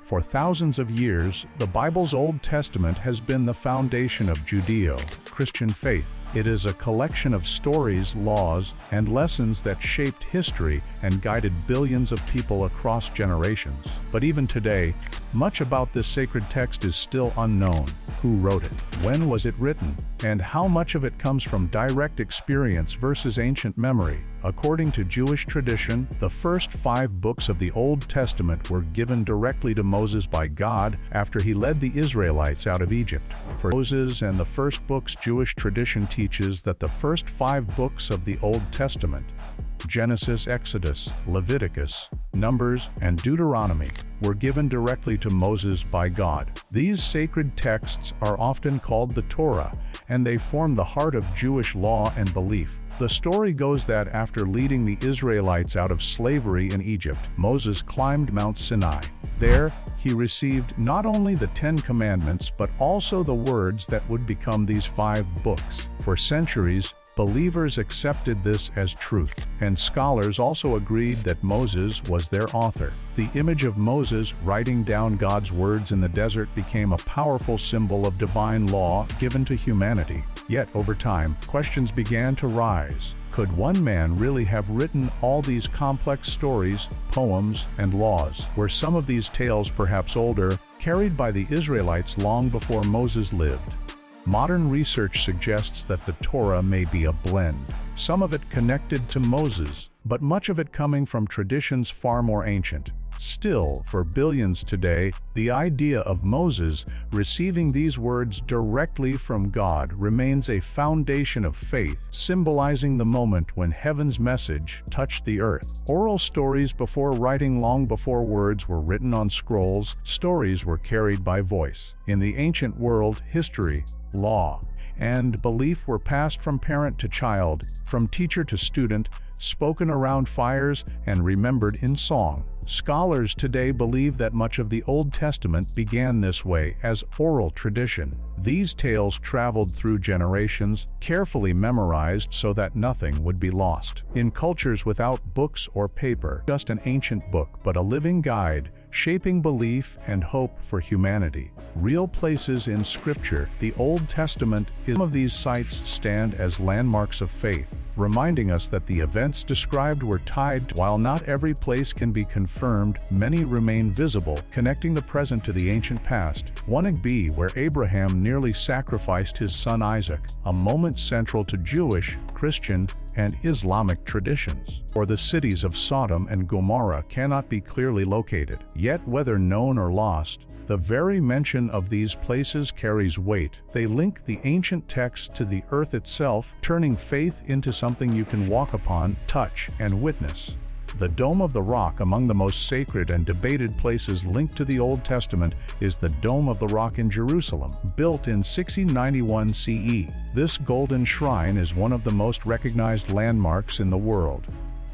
For thousands of years, the Bible's Old Testament has been the foundation of Judeo-Christian faith. It is a collection of stories, laws, and lessons that shaped history and guided billions of people across generations. But even today, much about this sacred text is still unknown. Who wrote it? When was it written? And how much of it comes from direct experience versus ancient memory? According to Jewish tradition, the first 5 books of the Old Testament were given directly to Moses by God after he led the Israelites out of Egypt. For Moses and the first books, Jewish tradition teaches that the first 5 books of the Old Testament, Genesis, Exodus, Leviticus, Numbers, and Deuteronomy, were given directly to Moses by God. These sacred texts are often called the Torah, and they form the heart of Jewish law and belief. The story goes that after leading the Israelites out of slavery in Egypt, Moses climbed Mount Sinai. There, he received not only the 10 Commandments, but also the words that would become these 5 books. For centuries, believers accepted this as truth, and scholars also agreed that Moses was their author. The image of Moses writing down God's words in the desert became a powerful symbol of divine law given to humanity. Yet, over time, questions began to rise. Could one man really have written all these complex stories, poems, and laws? Were some of these tales perhaps older, carried by the Israelites long before Moses lived? Modern research suggests that the Torah may be a blend, some of it connected to Moses, but much of it coming from traditions far more ancient. Still, for billions today, the idea of Moses receiving these words directly from God remains a foundation of faith, symbolizing the moment when heaven's message touched the earth. Oral stories before writing, long before words were written on scrolls, stories were carried by voice. In the ancient world, history, law, and belief were passed from parent to child, from teacher to student, spoken around fires, and remembered in song. Scholars today believe that much of the Old Testament began this way, as oral tradition. These tales traveled through generations, carefully memorized so that nothing would be lost. In cultures without books or paper, just an ancient book, but a living guide, shaping belief and hope for humanity. Real places in Scripture, the Old Testament, some of these sites stand as landmarks of faith, reminding us that the events described were tied to. While not every place can be confirmed, many remain visible, connecting the present to the ancient past. One could be where Abraham nearly sacrificed his son Isaac, a moment central to Jewish, Christian, and Islamic traditions. Or the cities of Sodom and Gomorrah cannot be clearly located. Yet whether known or lost, the very mention of these places carries weight. They link the ancient text to the earth itself, turning faith into something you can walk upon, touch, and witness. The Dome of the Rock, among the most sacred and debated places linked to the Old Testament, is the Dome of the Rock in Jerusalem, built in 1691 CE. This golden shrine is one of the most recognized landmarks in the world.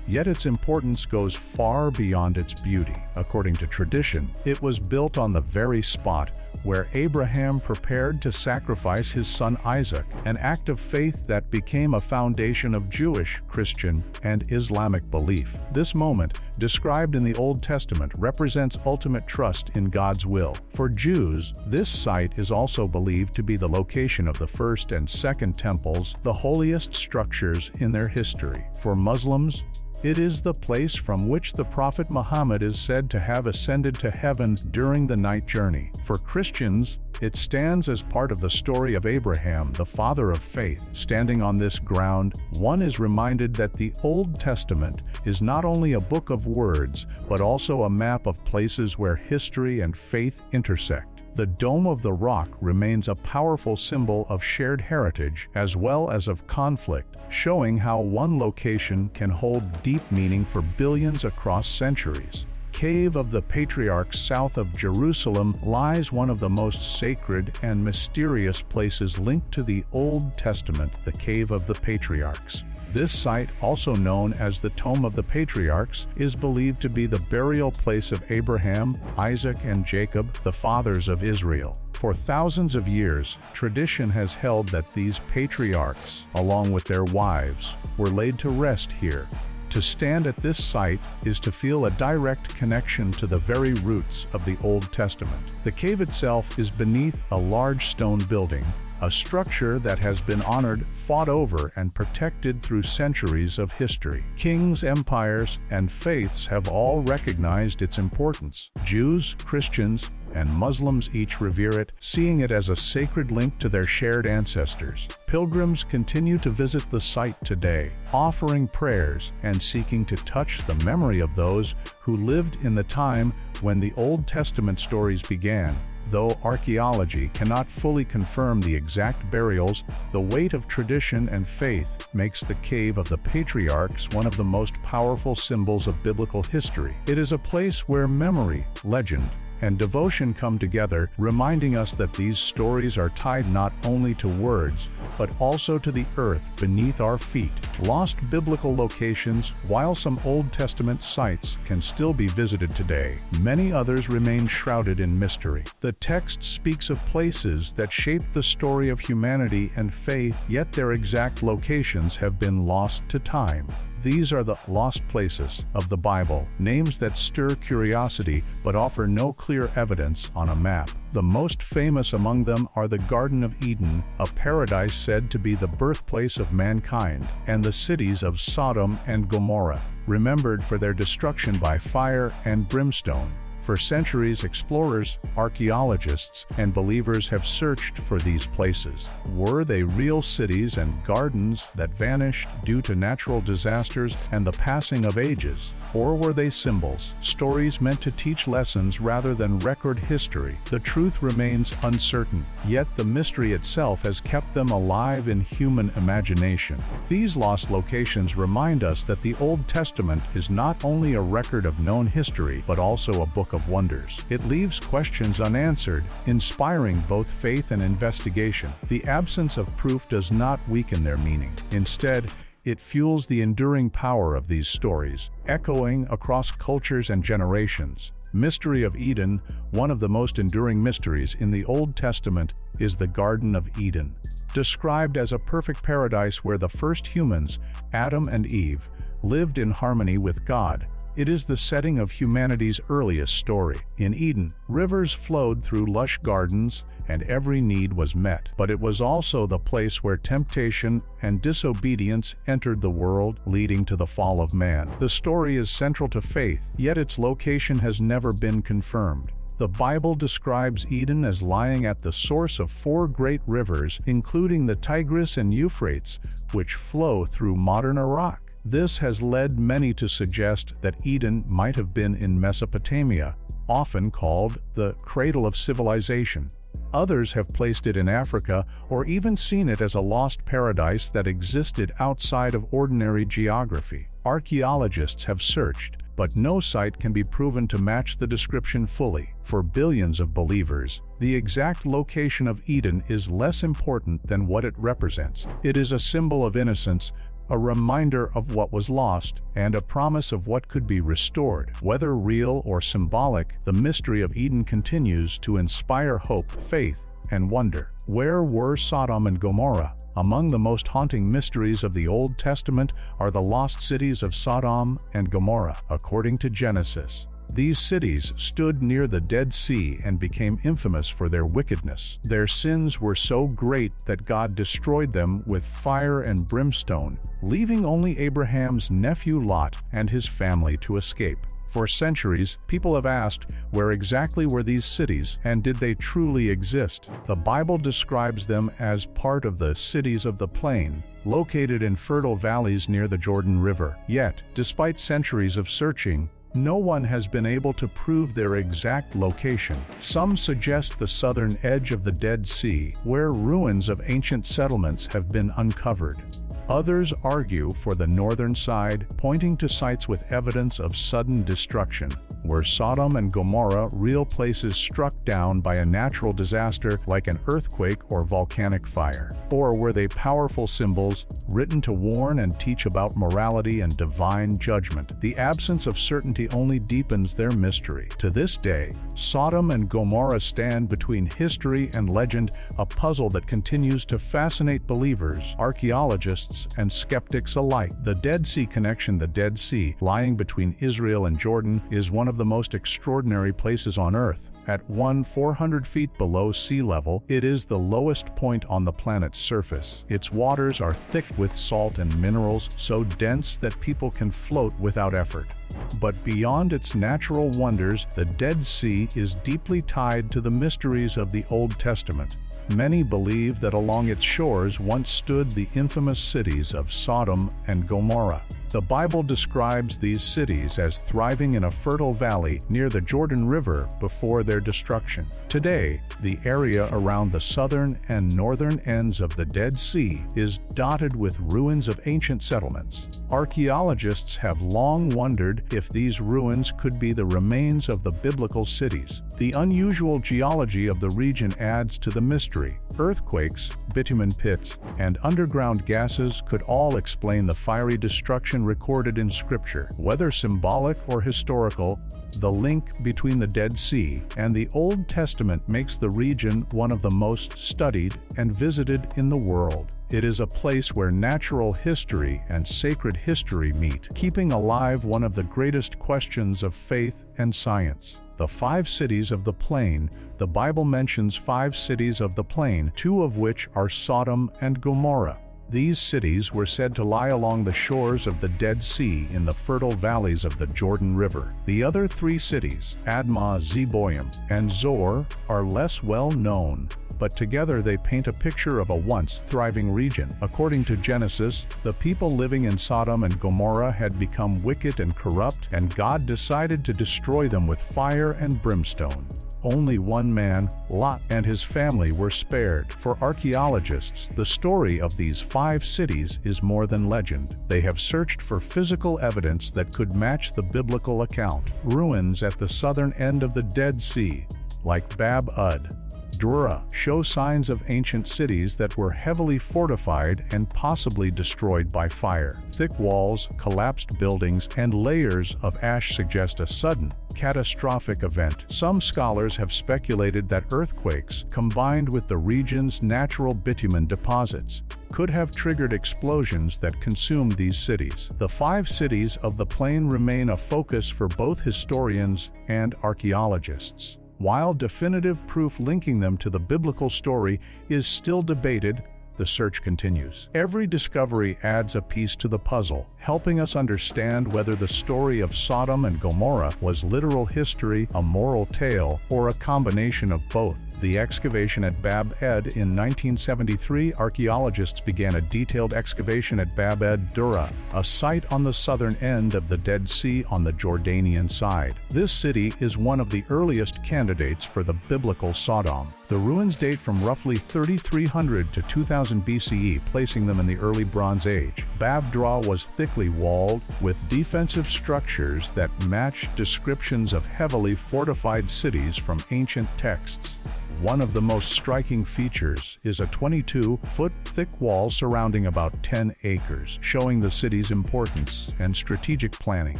Yet its importance goes far beyond its beauty. According to tradition, it was built on the very spot where Abraham prepared to sacrifice his son Isaac, an act of faith that became a foundation of Jewish, Christian, and Islamic belief. This moment, described in the Old Testament, represents ultimate trust in God's will. For Jews, this site is also believed to be the location of the first and second temples, the holiest structures in their history. For Muslims, it is the place from which the Prophet Muhammad is said to have ascended to heaven during the night journey. For Christians, it stands as part of the story of Abraham, the father of faith. Standing on this ground, one is reminded that the Old Testament is not only a book of words, but also a map of places where history and faith intersect. The Dome of the Rock remains a powerful symbol of shared heritage as well as of conflict, showing how one location can hold deep meaning for billions across centuries. Cave of the Patriarchs south of Jerusalem lies one of the most sacred and mysterious places linked to the Old Testament, the Cave of the Patriarchs. This site, also known as the Tomb of the Patriarchs, is believed to be the burial place of Abraham, Isaac, and Jacob, the fathers of Israel. For thousands of years, tradition has held that these patriarchs, along with their wives, were laid to rest here. To stand at this site is to feel a direct connection to the very roots of the Old Testament. The cave itself is beneath a large stone building, a structure that has been honored, fought over, and protected through centuries of history. Kings, empires, and faiths have all recognized its importance. Jews, Christians, and Muslims each revere it, seeing it as a sacred link to their shared ancestors. Pilgrims continue to visit the site today, offering prayers and seeking to touch the memory of those who lived in the time when the Old Testament stories began. Though archaeology cannot fully confirm the exact burials, the weight of tradition and faith makes the Cave of the Patriarchs one of the most powerful symbols of biblical history. It is a place where memory, legend, and devotion come together, reminding us that these stories are tied not only to words, but also to the earth beneath our feet. Lost biblical locations, while some Old Testament sites can still be visited today, many others remain shrouded in mystery. The text speaks of places that shaped the story of humanity and faith, yet their exact locations have been lost to time. These are the lost places of the Bible, names that stir curiosity but offer no clear evidence on a map. The most famous among them are the Garden of Eden, a paradise said to be the birthplace of mankind, and the cities of Sodom and Gomorrah, remembered for their destruction by fire and brimstone. For centuries, explorers, archaeologists, and believers have searched for these places. Were they real cities and gardens that vanished due to natural disasters and the passing of ages? Or were they symbols, stories meant to teach lessons rather than record history? The truth remains uncertain, yet the mystery itself has kept them alive in human imagination. These lost locations remind us that the Old Testament is not only a record of known history, but also a book of wonders. It leaves questions unanswered, inspiring both faith and investigation. The absence of proof does not weaken their meaning. Instead, it fuels the enduring power of these stories, echoing across cultures and generations. Mystery of Eden, one of the most enduring mysteries in the Old Testament, is the Garden of Eden. Described as a perfect paradise where the first humans, Adam and Eve, lived in harmony with God, it is the setting of humanity's earliest story. In Eden, rivers flowed through lush gardens, and every need was met. But it was also the place where temptation and disobedience entered the world, leading to the fall of man. The story is central to faith, yet its location has never been confirmed. The Bible describes Eden as lying at the source of 4 great rivers, including the Tigris and Euphrates, which flow through modern Iraq. This has led many to suggest that Eden might have been in Mesopotamia, often called the cradle of civilization. Others have placed it in Africa or even seen it as a lost paradise that existed outside of ordinary geography. Archaeologists have searched, but no site can be proven to match the description fully. For billions of believers, the exact location of Eden is less important than what it represents. It is a symbol of innocence, a reminder of what was lost, and a promise of what could be restored. Whether real or symbolic, the mystery of Eden continues to inspire hope, faith, and wonder. Where were Sodom and Gomorrah? Among the most haunting mysteries of the Old Testament are the lost cities of Sodom and Gomorrah, according to Genesis. These cities stood near the Dead Sea and became infamous for their wickedness. Their sins were so great that God destroyed them with fire and brimstone, leaving only Abraham's nephew Lot and his family to escape. For centuries, people have asked, where exactly were these cities, and did they truly exist? The Bible describes them as part of the cities of the plain, located in fertile valleys near the Jordan River. Yet, despite centuries of searching, no one has been able to prove their exact location. Some suggest the southern edge of the Dead Sea, where ruins of ancient settlements have been uncovered. Others argue for the northern side, pointing to sites with evidence of sudden destruction. Were Sodom and Gomorrah real places struck down by a natural disaster like an earthquake or volcanic fire? Or were they powerful symbols written to warn and teach about morality and divine judgment? The absence of certainty only deepens their mystery. To this day, Sodom and Gomorrah stand between history and legend, a puzzle that continues to fascinate believers, archaeologists, and skeptics alike. The Dead Sea connection. The Dead Sea, lying between Israel and Jordan, is one of the most extraordinary places on Earth. At 400 feet below sea level, it is the lowest point on the planet's surface. Its waters are thick with salt and minerals, so dense that people can float without effort. But beyond its natural wonders, the Dead Sea is deeply tied to the mysteries of the Old Testament. Many believe that along its shores once stood the infamous cities of Sodom and Gomorrah. The Bible describes these cities as thriving in a fertile valley near the Jordan River before their destruction. Today, the area around the southern and northern ends of the Dead Sea is dotted with ruins of ancient settlements. Archaeologists have long wondered if these ruins could be the remains of the biblical cities. The unusual geology of the region adds to the mystery. Earthquakes, bitumen pits, and underground gases could all explain the fiery destruction recorded in Scripture. Whether symbolic or historical, the link between the Dead Sea and the Old Testament makes the region one of the most studied and visited in the world. It is a place where natural history and sacred history meet, keeping alive one of the greatest questions of faith and science. The 5 cities of the plain. The Bible mentions 5 cities of the plain, 2 of which are Sodom and Gomorrah. These cities were said to lie along the shores of the Dead Sea in the fertile valleys of the Jordan River. The other 3 cities, Admah, Zeboim, and Zor, are less well known, but together they paint a picture of a once thriving region. According to Genesis, the people living in Sodom and Gomorrah had become wicked and corrupt, and God decided to destroy them with fire and brimstone. Only one man, Lot, and his family were spared. For archaeologists, the story of these 5 cities is more than legend. They have searched for physical evidence that could match the biblical account. Ruins at the southern end of the Dead Sea, like edh-Dhra, show signs of ancient cities that were heavily fortified and possibly destroyed by fire. Thick walls, collapsed buildings, and layers of ash suggest a sudden, catastrophic event. Some scholars have speculated that earthquakes, combined with the region's natural bitumen deposits, could have triggered explosions that consumed these cities. The 5 cities of the plain remain a focus for both historians and archaeologists. While definitive proof linking them to the biblical story is still debated, the search continues. Every discovery adds a piece to the puzzle, helping us understand whether the story of Sodom and Gomorrah was literal history, a moral tale, or a combination of both. The excavation at Bab Ed in 1973, archaeologists began a detailed excavation at Bab edh-Dhra, a site on the southern end of the Dead Sea on the Jordanian side. This city is one of the earliest candidates for the biblical Sodom. The ruins date from roughly 3300 to 2000 BCE, placing them in the early Bronze Age. Bab edh-Dhra was thickly walled, with defensive structures that match descriptions of heavily fortified cities from ancient texts. One of the most striking features is a 22-foot thick wall surrounding about 10 acres, showing the city's importance and strategic planning.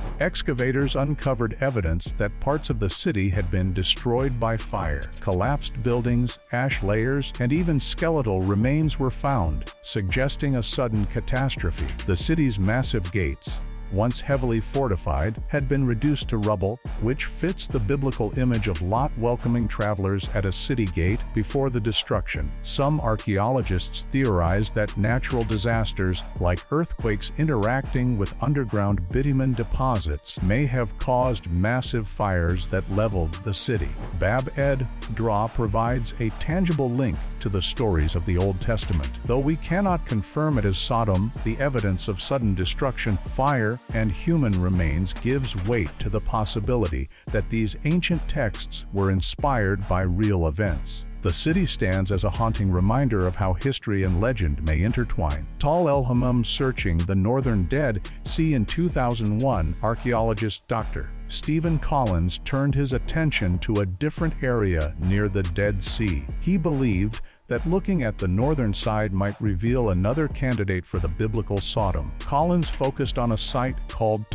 Excavators uncovered evidence that parts of the city had been destroyed by fire. Collapsed buildings, ash layers, and even skeletal remains were found, suggesting a sudden catastrophe. The city's massive gates, once heavily fortified, had been reduced to rubble, which fits the biblical image of Lot welcoming travelers at a city gate before the destruction. Some archaeologists theorize that natural disasters, like earthquakes interacting with underground bitumen deposits, may have caused massive fires that leveled the city. Bab edh-Dhra provides a tangible link to the stories of the Old Testament. Though we cannot confirm it as Sodom, the evidence of sudden destruction, fire, and human remains gives weight to the possibility that these ancient texts were inspired by real events. The city stands as a haunting reminder of how history and legend may intertwine. el-Hammam searching the northern Dead Sea in 2001, archaeologist Dr. Stephen Collins turned his attention to a different area near the Dead Sea. He believed that looking at the northern side might reveal another candidate for the biblical Sodom. Collins focused on a site called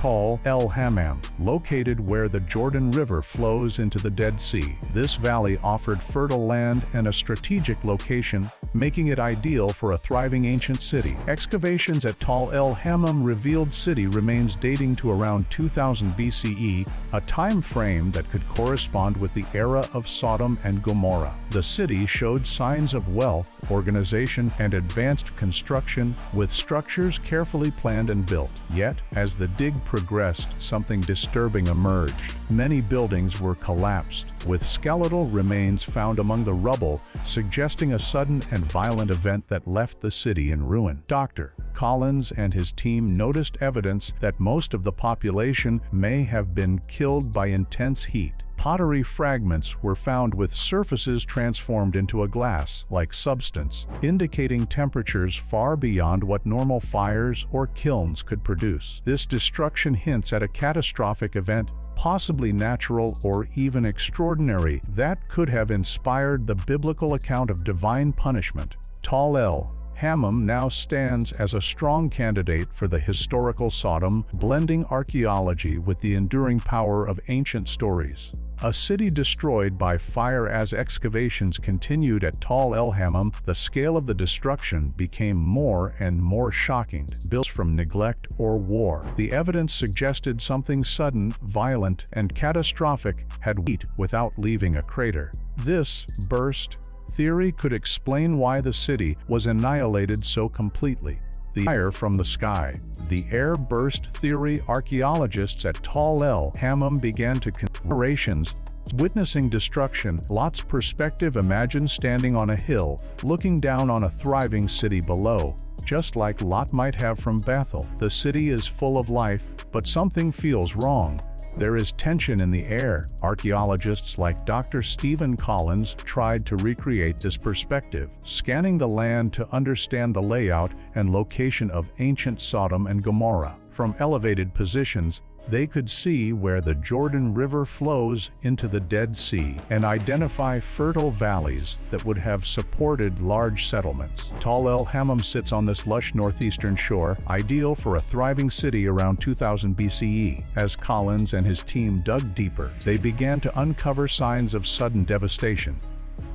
el-Hammam, located where the Jordan River flows into the Dead Sea. This valley offered fertile land and a strategic location, making it ideal for a thriving ancient city. Excavations at el-Hammam revealed city remains dating to around 2000 BCE, a time frame that could correspond with the era of Sodom and Gomorrah. The city showed signs of wealth, organization, and advanced construction, with structures carefully planned and built. Yet, as the dig progressed, something disturbing emerged. Many buildings were collapsed, with skeletal remains found among the rubble, suggesting a sudden and violent event that left the city in ruin. Dr. Collins and his team noticed evidence that most of the population may have been killed by intense heat. Pottery fragments were found with surfaces transformed into a glass-like substance, indicating temperatures far beyond what normal fires or kilns could produce. This destruction hints at a catastrophic event, possibly natural or even extraordinary, that could have inspired the biblical account of divine punishment. el-Hammam now stands as a strong candidate for the historical Sodom, blending archaeology with the enduring power of ancient stories. A city destroyed by fire. As excavations continued at el-Hammam, the scale of the destruction became more and more shocking. Built from neglect or war, the evidence suggested something sudden, violent, and catastrophic had happened without leaving a crater. This burst theory could explain why the city was annihilated so completely. The fire from the sky. The air burst theory. Archaeologists at el-Hammam began to generations witnessing destruction. Lot's perspective. Imagine standing on a hill, looking down on a thriving city below, just like Lot might have from Bethel. The city is full of life, but something feels wrong. There is tension in the air. Archaeologists like Dr. Stephen Collins tried to recreate this perspective, scanning the land to understand the layout and location of ancient Sodom and Gomorrah. From elevated positions, they could see where the Jordan River flows into the Dead Sea and identify fertile valleys that would have supported large settlements. el-Hammam sits on this lush northeastern shore, ideal for a thriving city around 2000 BCE. As Collins and his team dug deeper, they began to uncover signs of sudden devastation.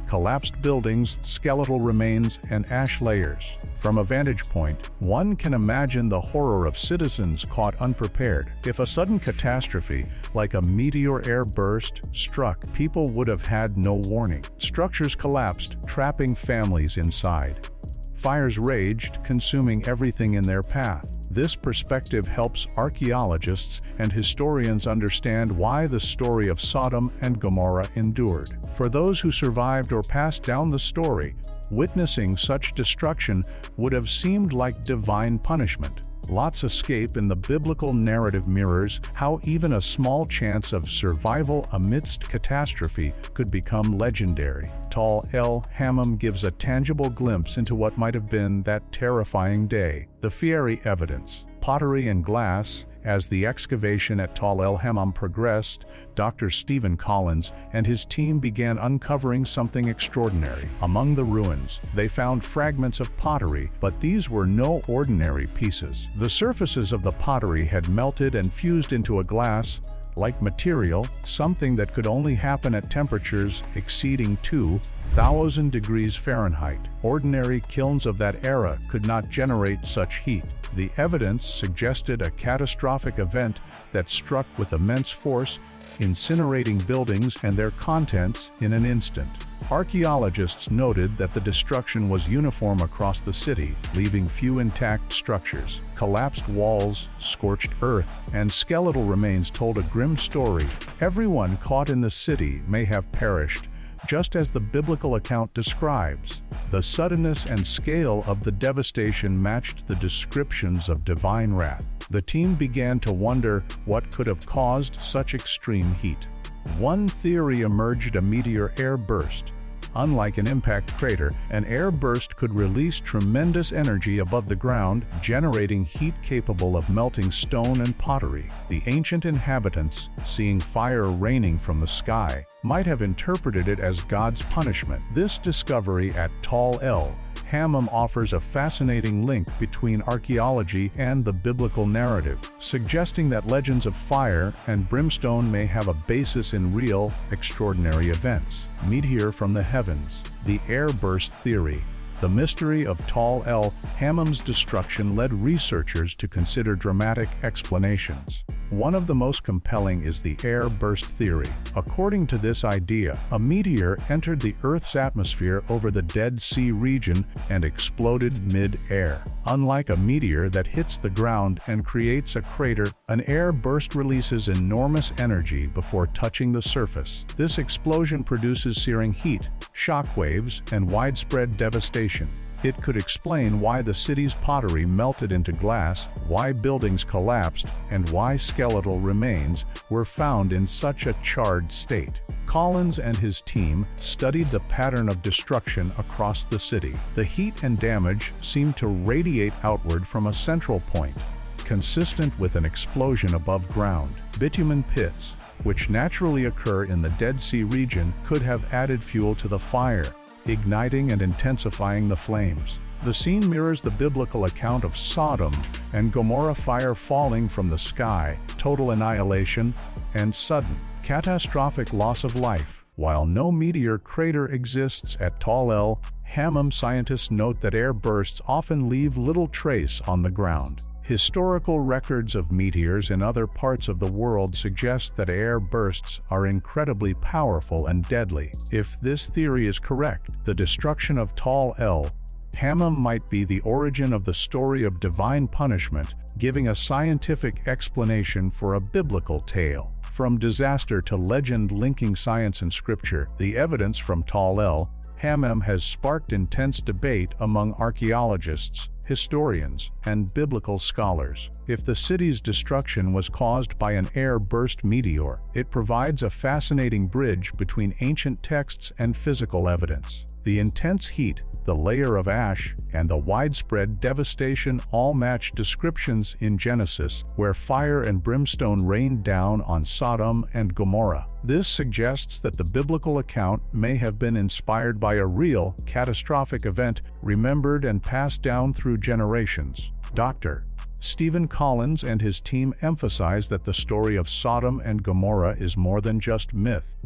Collapsed buildings, skeletal remains, and ash layers. From a vantage point, one can imagine the horror of citizens caught unprepared. If a sudden catastrophe, like a meteor air burst, struck, people would have had no warning. Structures collapsed, trapping families inside. Fires raged, consuming everything in their path. This perspective helps archaeologists and historians understand why the story of Sodom and Gomorrah endured. For those who survived or passed down the story, witnessing such destruction would have seemed like divine punishment. Lot's escape in the biblical narrative mirrors how even a small chance of survival amidst catastrophe could become legendary. el-Hammam gives a tangible glimpse into what might have been that terrifying day. The fiery evidence, pottery and glass. As the excavation at el-Hammam progressed, Dr. Stephen Collins and his team began uncovering something extraordinary. Among the ruins, they found fragments of pottery, but these were no ordinary pieces. The surfaces of the pottery had melted and fused into a glass-like material, something that could only happen at temperatures exceeding 2000 degrees Fahrenheit. Ordinary kilns of that era could not generate such heat. The evidence suggested a catastrophic event that struck with immense force, incinerating buildings and their contents in an instant. Archaeologists noted that the destruction was uniform across the city, leaving few intact structures. Collapsed walls, scorched earth, and skeletal remains told a grim story. Everyone caught in the city may have perished, just as the biblical account describes. The suddenness and scale of the devastation matched the descriptions of divine wrath. The team began to wonder what could have caused such extreme heat. One theory emerged: a meteor air burst. Unlike an impact crater, an air burst could release tremendous energy above the ground, generating heat capable of melting stone and pottery. The ancient inhabitants, seeing fire raining from the sky, might have interpreted it as God's punishment. This discovery at el-Hammam offers a fascinating link between archaeology and the biblical narrative, suggesting that legends of fire and brimstone may have a basis in real, extraordinary events. Meteor from the heavens. The air burst theory. The mystery of el-Hammam's destruction led researchers to consider dramatic explanations. One of the most compelling is the air burst theory. According to this idea, a meteor entered the Earth's atmosphere over the Dead Sea region and exploded mid-air. Unlike a meteor that hits the ground and creates a crater, an air burst releases enormous energy before touching the surface. This explosion produces searing heat, shock waves, and widespread devastation. It could explain why the city's pottery melted into glass, why buildings collapsed, and why skeletal remains were found in such a charred state. Collins and his team studied the pattern of destruction across the city. The heat and damage seemed to radiate outward from a central point, consistent with an explosion above ground. Bitumen pits, which naturally occur in the Dead Sea region, could have added fuel to the fire, igniting and intensifying the flames. The scene mirrors the biblical account of Sodom and Gomorrah, fire falling from the sky, total annihilation, and sudden, catastrophic loss of life. While no meteor crater exists at el-Hammam, scientists note that air bursts often leave little trace on the ground. Historical records of meteors in other parts of the world suggest that air bursts are incredibly powerful and deadly. If this theory is correct, the destruction of el-Hammam might be the origin of the story of divine punishment, giving a scientific explanation for a biblical tale. From disaster to legend linking science and scripture, the evidence from el-Hammam has sparked intense debate among archaeologists, historians, and biblical scholars. If the city's destruction was caused by an air-burst meteor, it provides a fascinating bridge between ancient texts and physical evidence. The intense heat, the layer of ash, and the widespread devastation all match descriptions in Genesis, where fire and brimstone rained down on Sodom and Gomorrah. This suggests that the biblical account may have been inspired by a real, catastrophic event remembered and passed down through generations. Dr. Stephen Collins and his team emphasize that the story of Sodom and Gomorrah is more than just myth.